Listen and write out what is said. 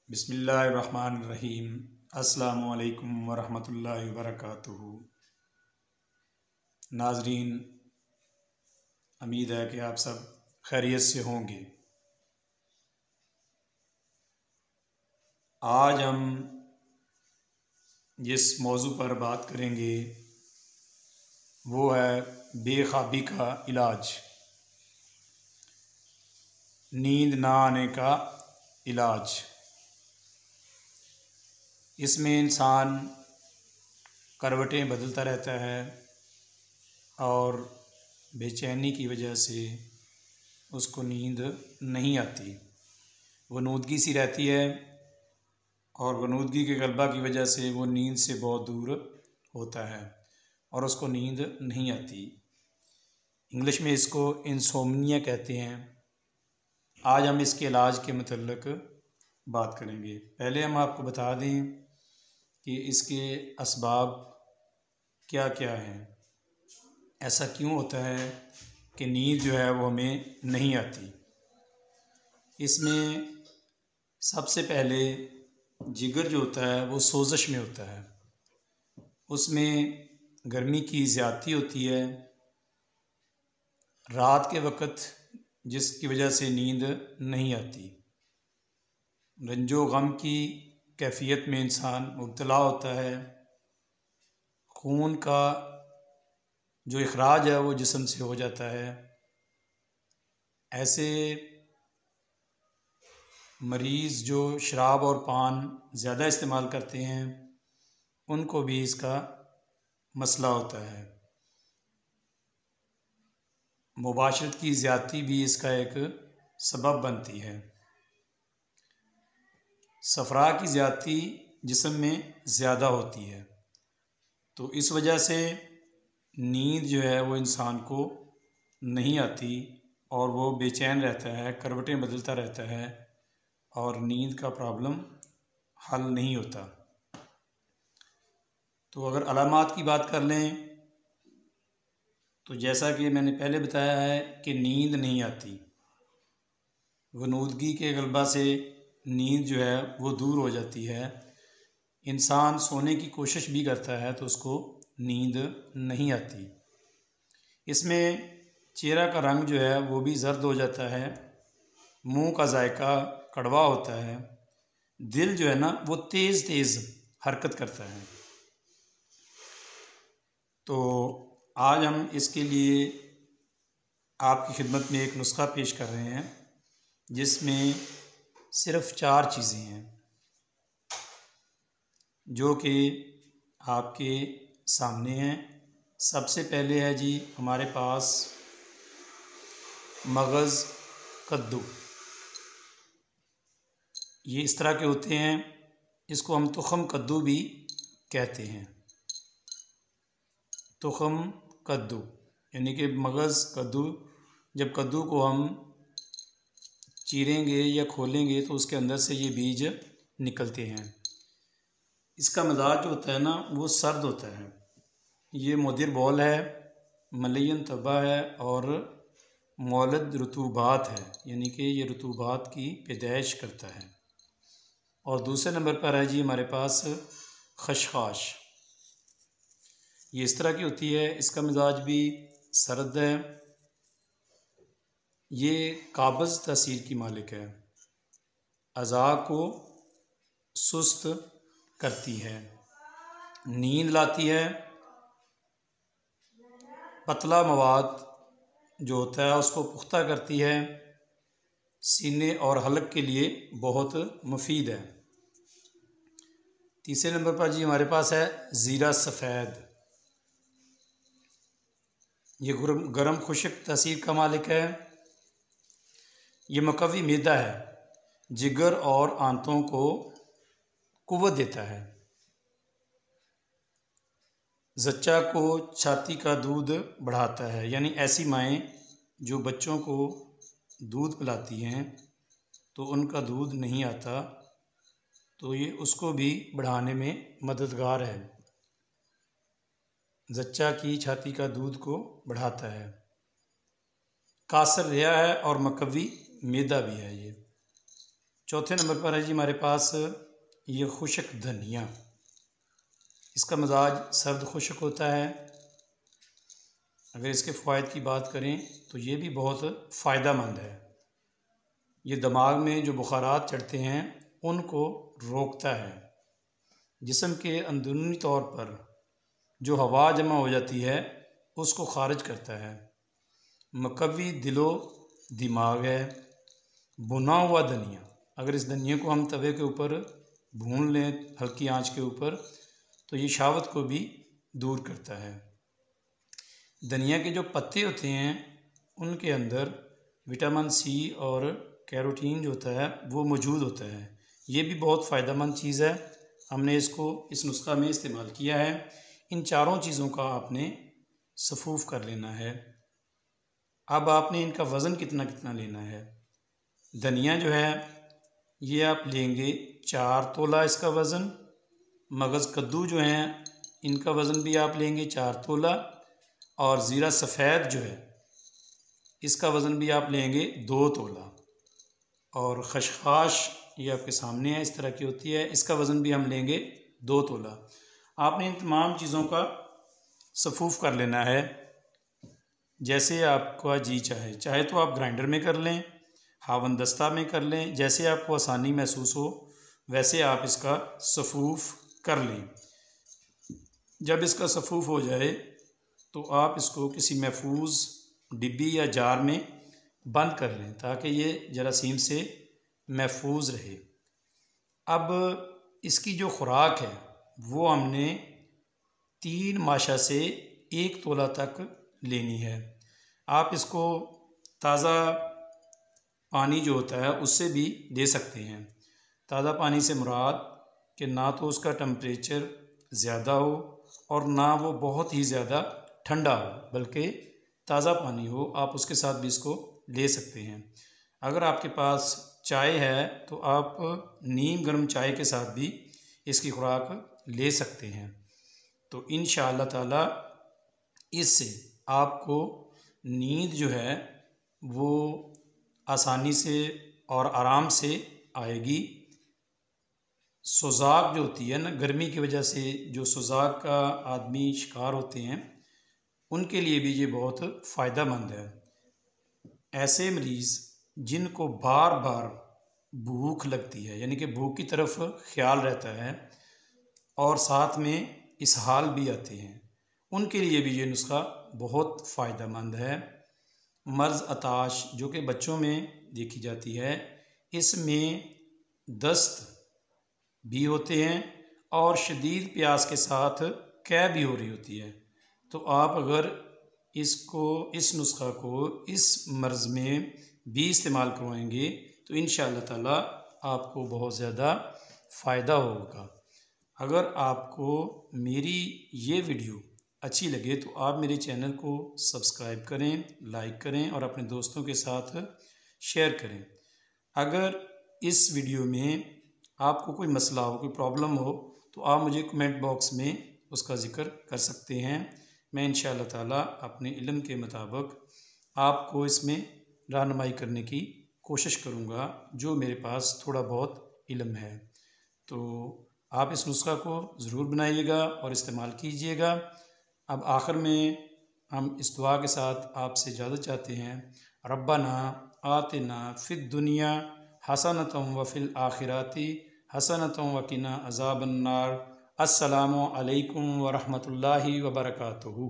बिस्मिल्लाहिर्रहमानिर्रहीम। अस्सलामु अलैकुम वरहमतुल्लाहि वबरकातुहू। नाज़रीन, उम्मीद है कि आप सब खैरियत से होंगे। आज हम जिस मौजू पर बात करेंगे वो है बेख्वाबी का इलाज, नींद ना आने का इलाज। इसमें इंसान करवटें बदलता रहता है और बेचैनी की वजह से उसको नींद नहीं आती, वनूदगी सी रहती है और वनूदगी के गलबा की वजह से वो नींद से बहुत दूर होता है और उसको नींद नहीं आती। इंग्लिश में इसको इंसोम्निया कहते हैं। आज हम इसके इलाज के मतलब बात करेंगे। पहले हम आपको बता दें कि इसके असबाब क्या क्या हैं, ऐसा क्यों होता है कि नींद जो है वो हमें नहीं आती। इसमें सबसे पहले जिगर जो होता है वो सोज़श में होता है, उसमें गर्मी की ज़्यादती होती है रात के वक़्त, जिसकी वजह से नींद नहीं आती। रंजो गम की कैफियत में इंसान मुब्तला होता है, खून का जो इखराज है वो जिस्म से हो जाता है। ऐसे मरीज़ जो शराब और पान ज़्यादा इस्तेमाल करते हैं उनको भी इसका मसला होता है। मुबाशरत की ज़्यादती भी इसका एक सबब बनती है। सफ़रा की ज़्यादती जिस्म में ज़्यादा होती है, तो इस वजह से नींद जो है वो इंसान को नहीं आती और वो बेचैन रहता है, करवटें बदलता रहता है और नींद का प्रॉब्लम हल नहीं होता। तो अगर अलामात की बात कर लें तो जैसा कि मैंने पहले बताया है कि नींद नहीं आती, वनूदगी के गलबा से नींद जो है वो दूर हो जाती है। इंसान सोने की कोशिश भी करता है तो उसको नींद नहीं आती। इसमें चेहरा का रंग जो है वो भी जर्द हो जाता है, मुंह का जायका कड़वा होता है, दिल जो है ना वो तेज़ तेज़ हरकत करता है। तो आज हम इसके लिए आपकी खिदमत में एक नुस्खा पेश कर रहे हैं जिसमें सिर्फ़ 4 चीज़ें हैं जो कि आपके सामने हैं। सबसे पहले है जी हमारे पास मगज़ कद्दू। ये इस तरह के होते हैं, इसको हम तुख़म कद्दू भी कहते हैं। तुख़म कद्दू यानी कि मगज़ कद्दू। जब कद्दू को हम चीरेंगे या खोलेंगे तो उसके अंदर से ये बीज निकलते हैं। इसका मिजाज जो होता है ना वो सर्द होता है। ये मुदिर बॉल है, मलयन तबा है और मौलद रतूबात है, यानी कि ये रतूबात की पैदाइश करता है। और दूसरे नंबर पर है जी हमारे पास खशखाश। ये इस तरह की होती है, इसका मिजाज भी सर्द है। ये काबज़ तासीर की मालिक है, अज़ा को सुस्त करती है, नींद लाती है, पतला मवाद जो होता है उसको पुख्ता करती है, सीने और हलक के लिए बहुत मुफीद है। तीसरे नंबर पर जी हमारे पास है ज़ीरा सफ़ेद। ये गरम खुश्क तासीर का मालिक है। ये मुकव्वी मैदा है, जिगर और आंतों को कुव्वत देता है। ज़च्चा को छाती का दूध बढ़ाता है, यानी ऐसी माएँ जो बच्चों को दूध पिलाती हैं तो उनका दूध नहीं आता, तो ये उसको भी बढ़ाने में मददगार है। ज़च्चा की छाती का दूध को बढ़ाता है। कासर रिया है और मुकव्वी मैदा भी है ये। चौथे नंबर पर है जी हमारे पास ये खुशक धनिया। इसका मिजाज सर्द खुशक होता है। अगर इसके फ़वाइद की बात करें तो ये भी बहुत फ़ायदेमंद है। ये दिमाग में जो बुखारात चढ़ते हैं उनको रोकता है। जिस्म के अंदरूनी तौर पर जो हवा जमा हो जाती है उसको खारिज करता है। मुकव्वी दिलो दिमाग है। भुना हुआ धनिया, अगर इस धनिया को हम तवे के ऊपर भून लें हल्की आंच के ऊपर तो ये शहावत को भी दूर करता है। धनिया के जो पत्ते होते हैं उनके अंदर विटामिन सी और कैरोटीन जो होता है वो मौजूद होता है। ये भी बहुत फ़ायदेमंद चीज़ है। हमने इसको इस नुस्खा में इस्तेमाल किया है। इन चारों चीज़ों का आपने सफूफ कर लेना है। अब आपने इनका वज़न कितना कितना लेना है। धनिया जो है ये आप लेंगे 4 तोला इसका वज़न। मगज़ कद्दू जो हैं इनका वज़न भी आप लेंगे 4 तोला। और ज़ीरा सफ़ेद जो है इसका वज़न भी आप लेंगे 2 तोला। और खशखाश ये आपके सामने है, इस तरह की होती है, इसका वज़न भी हम लेंगे 2 तोला। आपने इन तमाम चीज़ों का सफूफ कर लेना है जैसे आपका जी चाहे तो आप ग्राइंडर में कर लें, हावनदस्ता में कर लें, जैसे आपको आसानी महसूस हो वैसे आप इसका सफूफ कर लें। जब इसका सफूफ हो जाए तो आप इसको किसी महफूज डिब्बी या जार में बंद कर लें ताकि ये जरासीम से महफूज रहे। अब इसकी जो खुराक है वो हमने 3 माशा से 1 तोला तक लेनी है। आप इसको ताज़ा पानी जो होता है उससे भी दे सकते हैं। ताज़ा पानी से मुराद कि ना तो उसका टेम्परेचर ज़्यादा हो और ना वो बहुत ही ज़्यादा ठंडा हो, बल्कि ताज़ा पानी हो, आप उसके साथ भी इसको ले सकते हैं। अगर आपके पास चाय है तो आप नीम गर्म चाय के साथ भी इसकी खुराक ले सकते हैं। तो इंशाअल्लाह ताला इससे आपको नींद जो है वो आसानी से और आराम से आएगी। सुजाक जो होती है ना, गर्मी की वजह से जो सुजाक का आदमी शिकार होते हैं उनके लिए भी ये बहुत फ़ायदेमंद है। ऐसे मरीज़ जिनको बार बार भूख लगती है, यानी कि भूख की तरफ ख्याल रहता है और साथ में इसहाल भी आते हैं, उनके लिए भी ये नुस्खा बहुत फ़ायदेमंद है। मर्ज़ अताश जो कि बच्चों में देखी जाती है, इसमें दस्त भी होते हैं और शदीद प्यास के साथ कै भी हो रही होती है। तो आप अगर इस नुस्खा को इस मर्ज़ में भी इस्तेमाल करवाएंगे तो इंशाअल्लाह ताला आपको बहुत ज़्यादा फ़ायदा होगा। अगर आपको मेरी ये वीडियो अच्छी लगे तो आप मेरे चैनल को सब्सक्राइब करें, लाइक करें और अपने दोस्तों के साथ शेयर करें। अगर इस वीडियो में आपको कोई मसला हो, कोई प्रॉब्लम हो तो आप मुझे कमेंट बॉक्स में उसका ज़िक्र कर सकते हैं। मैं इंशाअल्लाह ताला अपने इल्म के मुताबिक आपको इसमें रहनुमाई करने की कोशिश करूँगा जो मेरे पास थोड़ा बहुत इल्म है। तो आप इस नुस्खा को ज़रूर बनाइएगा और इस्तेमाल कीजिएगा। अब आखिर में हम इस दुआ के साथ आपसे इजाज़त चाहते हैं। रब्बना आतिना फिद दुनिया हसनतम व फिल आखिराती हसनतम व किना अज़ाबन्नार। अस्सलामु अलैकुम व रहमतुल्लाहि व बरकातुहू।